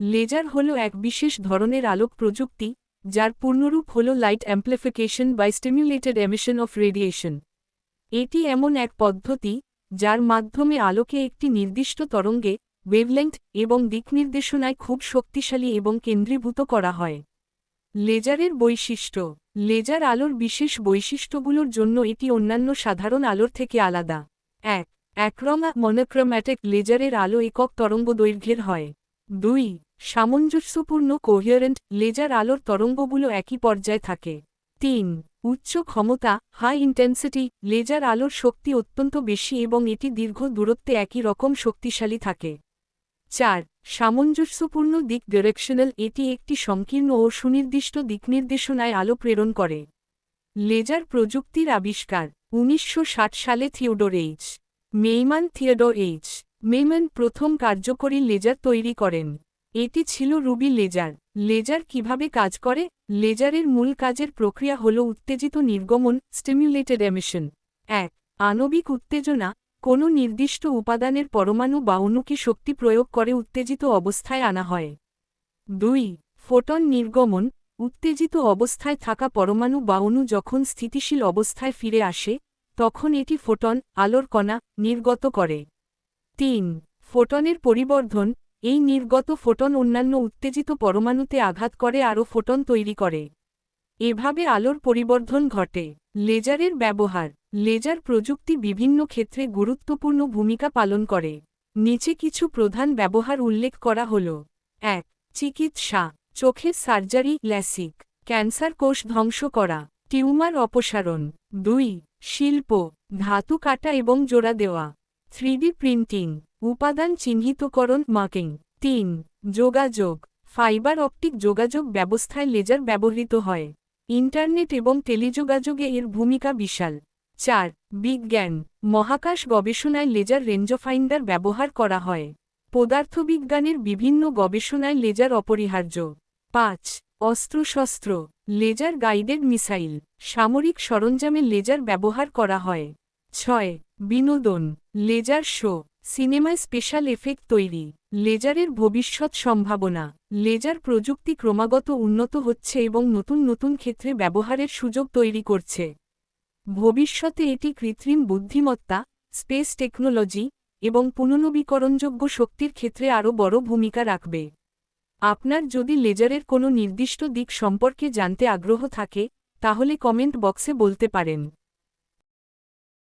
Laser হল এক বিশেষ ধরনের আলোক প্রযুক্তি যার পূর্ণরূপ হল light amplification by stimulated emission of radiation. এটি এমন এক পদ্ধতি যার মাধ্যমে আলোকে একটি নির্দিষ্ট তরঙ্গে ওয়েভলেংথ এবং দিকনির্দেশনায় খুব শক্তিশালী এবং কেন্দ্রীভূত করা হয়। লেজারের বৈশিষ্ট্য। লেজার আলোর বিশেষ বৈশিষ্ট্যগুলোর জন্য এটি অন্যান্য সাধারণ আলোর থেকে আলাদা। ১. একরঙা মনোক্রোম্যাটিক লেজারের আলো একক তরঙ্গদৈর্ঘ্যের হয়। ২. সামঞ্জস্যপূর্ণ কোহিয়ারেন্ট লেজার আলোর তরঙ্গগুলো একই পর্যায়ে থাকে। ৩. উচ্চ ক্ষমতা হাই ইন্টেন্সিটি লেজার আলোর শক্তি অত্যন্ত বেশি এবং এটি দীর্ঘ দূরত্বে একই রকম শক্তিশালী থাকে। ৪. সামঞ্জস্যপূর্ণ দিক ডিরেকশনাল এটি একটি সংকীর্ণ ও সুনির্দিষ্ট দিকনির্দেশনায় আলো প্রেরণ করে। লেজার প্রযুক্তির আবিষ্কার ১৯৬০ সালে থিওডোর এইচ. মেইমান প্রথম কার্যকরী লেজার তৈরি করেন। এটি ছিল রুবি লেজার। লেজার কিভাবে কাজ করে? লেজারের মূল কাজের প্রক্রিয়া হল উত্তেজিত নির্গমন স্টিমুলেটেড এমিশন। ১. আণবিক উত্তেজনা কোনো নির্দিষ্ট উপাদানের পরমাণু বা অণুকে শক্তি প্রয়োগ করে উত্তেজিত অবস্থায় আনা হয়। ২. ফোটন নির্গমন উত্তেজিত অবস্থায় থাকা পরমাণু বা অণু যখন স্থিতিশীল অবস্থায় ফিরে আসে তখন এটি ফোটন আলোর কণা নির্গত করে। ৩. ফোটনের পরিবর্ধন এই নির্গত ফোটন অন্যান্য উত্তেজিত পরমাণুতে আঘাত করে আরও ফোটন তৈরি করে। এভাবে আলোর পরিবর্ধন ঘটে। লেজারের ব্যবহার। লেজার প্রযুক্তি বিভিন্ন ক্ষেত্রে গুরুত্বপূর্ণ ভূমিকা পালন করে। নিচে কিছু প্রধান ব্যবহার উল্লেখ করা হল। ১. চিকিৎসা চোখের সার্জারি ল্যাসিক ক্যান্সার কোষ ধ্বংস করা টিউমার অপসারণ। ২. শিল্প ধাতু কাটা এবং জোড়া দেওয়া 3D প্রিন্টিং উপাদান চিহ্নিতকরণ মার্কিং। ৩. যোগাযোগ ফাইবার অপটিক যোগাযোগ ব্যবস্থায় লেজার ব্যবহৃত হয়। ইন্টারনেট এবং টেলিযোগাযোগে এর ভূমিকা বিশাল। ৪. বিজ্ঞান মহাকাশ গবেষণায় লেজার রেঞ্জফাইন্ডার ব্যবহার করা হয়। পদার্থবিজ্ঞানের বিভিন্ন গবেষণায় লেজার অপরিহার্য। ৫. অস্ত্রশস্ত্র লেজার গাইডেড মিসাইল সামরিক সরঞ্জামে লেজার ব্যবহার করা হয়। ৬. বিনোদন লেজার শো সিনেমায় স্পেশাল এফেক্ট তৈরি। লেজারের ভবিষ্যৎ সম্ভাবনা লেজার প্রযুক্তি ক্রমাগত উন্নত হচ্ছে এবং নতুন নতুন ক্ষেত্রে ব্যবহারের সুযোগ তৈরি করছে। ভবিষ্যতে এটি কৃত্রিম বুদ্ধিমত্তা স্পেস টেকনোলজি এবং পুনর্নবীকরণযোগ্য শক্তির ক্ষেত্রে আরও বড় ভূমিকা রাখবে। আপনার যদি লেজারের কোনো নির্দিষ্ট দিক সম্পর্কে জানতে আগ্রহ থাকে তাহলে কমেন্ট বক্সে বলতে পারেন।